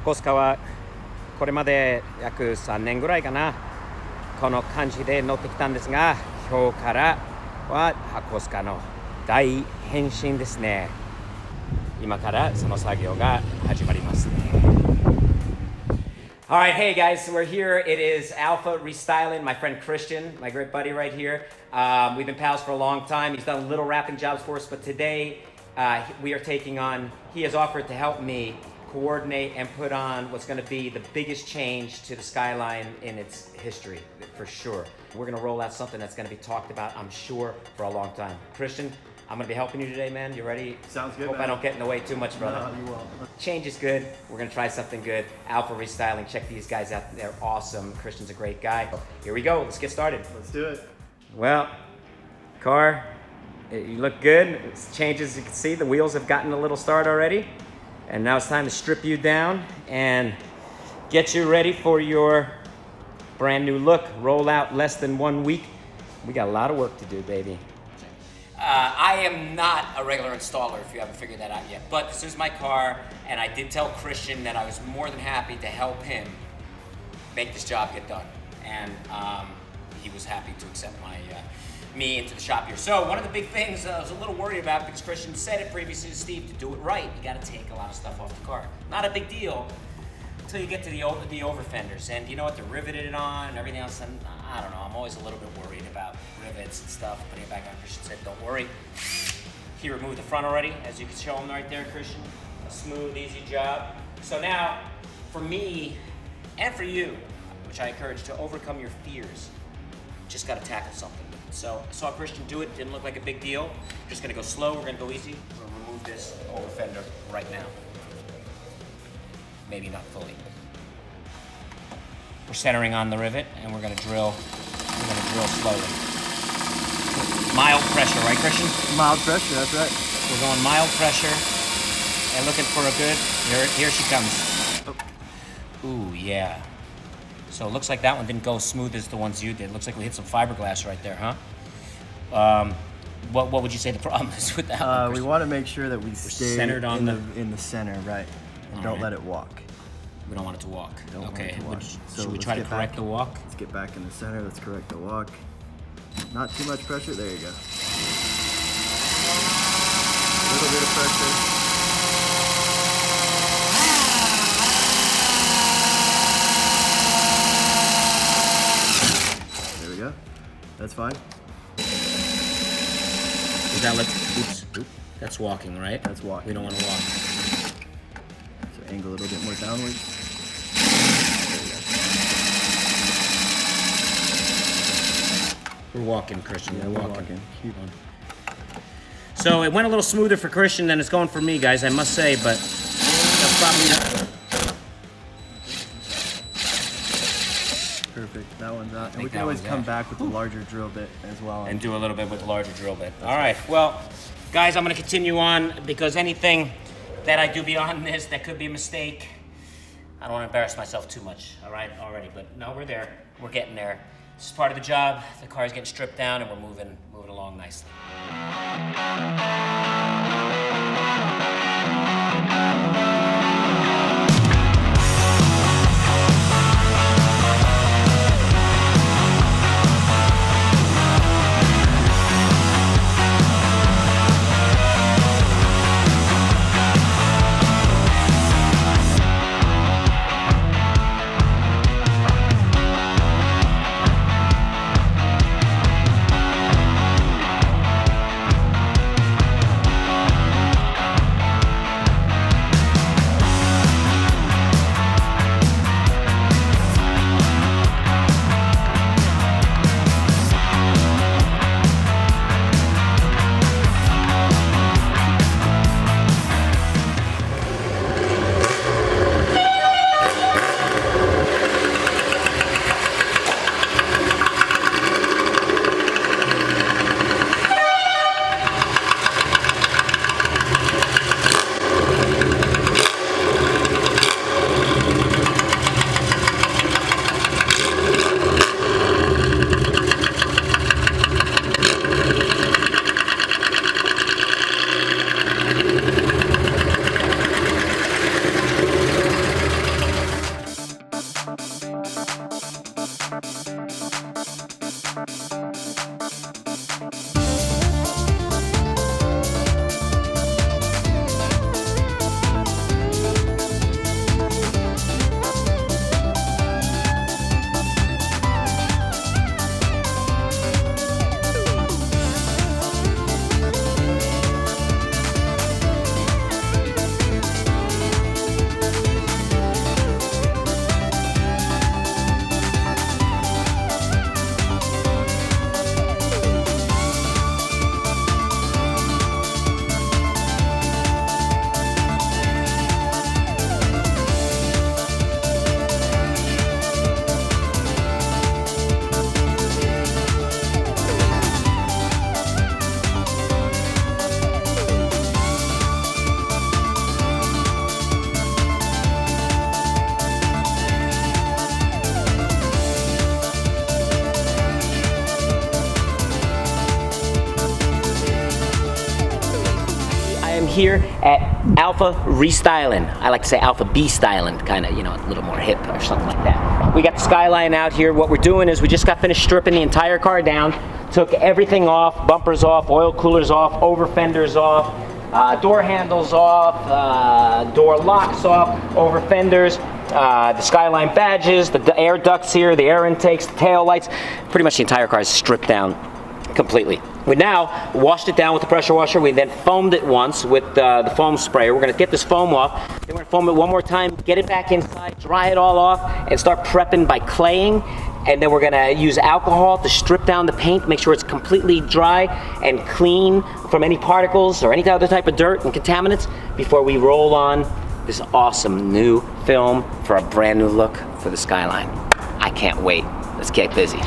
コスカはこれまで約3年ぐらいかな、この感じで乗ってきたんですが、今日からはハコスカの大変身ですね。今からその作業が始まりますね。Alright, hey guys, we're here. It is Alpha Restyling, my friend Christian, my great buddy right here. We've been pals for a long time. He's done little wrapping jobs for us, but today we are taking on, he has offered to help me coordinate and put on what's going to be the biggest change to the Skyline in its history, for sure. We're going to roll out something that's going to be talked about, I'm sure, for a long time. Christian, I'm going to be helping you today, man. You ready? Sounds good, Hope man. I don't get in the way too much, brother. No, you won't. Change is good. We're going to try something good. Alpha Restyling. Check these guys out. They're awesome. Christian's a great guy. Here we go. Let's get started. Let's do it. Well, car, you look good. It's changes, you can see the wheels have gotten a little start already. And now it's time to strip you down and get you ready for your brand new look. Roll out less than 1 week. We got a lot of work to do, baby. I am not a regular installer, if you haven't figured that out yet. But this is my car, and I did tell Christian that I was more than happy to help him make this job get done. And he was happy to accept me into the shop here. So one of the big things I was a little worried about, because Christian said it previously to Steve, to do it right, you gotta take a lot of stuff off the car. Not a big deal until you get to the over fenders. And you know what, they're riveted on and everything else. And I don't know, I'm always a little bit worried about rivets and stuff. Putting it back on, Christian said, don't worry. He removed the front already, as you can show him right there, Christian. A smooth, easy job. So now, for me, and for you, which I encourage to overcome your fears, just gotta tackle something. So I saw Christian do it, didn't look like a big deal. Just gonna go slow, we're gonna go easy. We're gonna remove this over fender right now. Maybe not fully. We're centering on the rivet and we're gonna drill slowly. Mild pressure, right, Christian? Mild pressure, that's right. We're going mild pressure and looking for a good, here she comes. Ooh, yeah. So it looks like that one didn't go as smooth as the ones you did. Looks like we hit some fiberglass right there, huh? What would you say the problem is with that one? We want to make sure that we stay centered on in the center, right? And don't let it walk. We don't want it to walk. Okay. So should we try to correct the walk? Let's get back in the center. Let's correct the walk. Not too much pressure. There you go. A little bit of pressure. That's fine. Is that like, oops, that's walking, right? That's walking. We don't want to walk. So angle a little bit more downwards. We're walking, Christian. Yeah, we're walking. Keep on. So it went a little smoother for Christian than it's going for me, guys, I must say, but that's probably not. Perfect. That one's out. And we can always come back with the larger drill bit as well. And do a little bit with the larger drill bit. All right. Well, guys, I'm going to continue on because anything that I do beyond this that could be a mistake, I don't want to embarrass myself too much. All right, already. But no, we're there. We're getting there. This is part of the job. The car's getting stripped down, and we're moving along nicely. here at Alpha Restyling. I like to say Alpha B Styling, kind of, you know, a little more hip or something like that. We got the Skyline out here. What we're doing is we just got finished stripping the entire car down, took everything off, bumpers off, oil coolers off, over fenders off, door handles off, door locks off, over fenders, the Skyline badges, the air ducts here, the air intakes, the tail lights. Pretty much the entire car is stripped down completely. We now washed it down with the pressure washer. We then foamed it once with the foam sprayer. We're going to get this foam off. Then we're going to foam it one more time, get it back inside, dry it all off, and start prepping by claying. And then we're going to use alcohol to strip down the paint, make sure it's completely dry and clean from any particles or any other type of dirt and contaminants before we roll on this awesome new film for a brand new look for the Skyline. I can't wait. Let's get busy.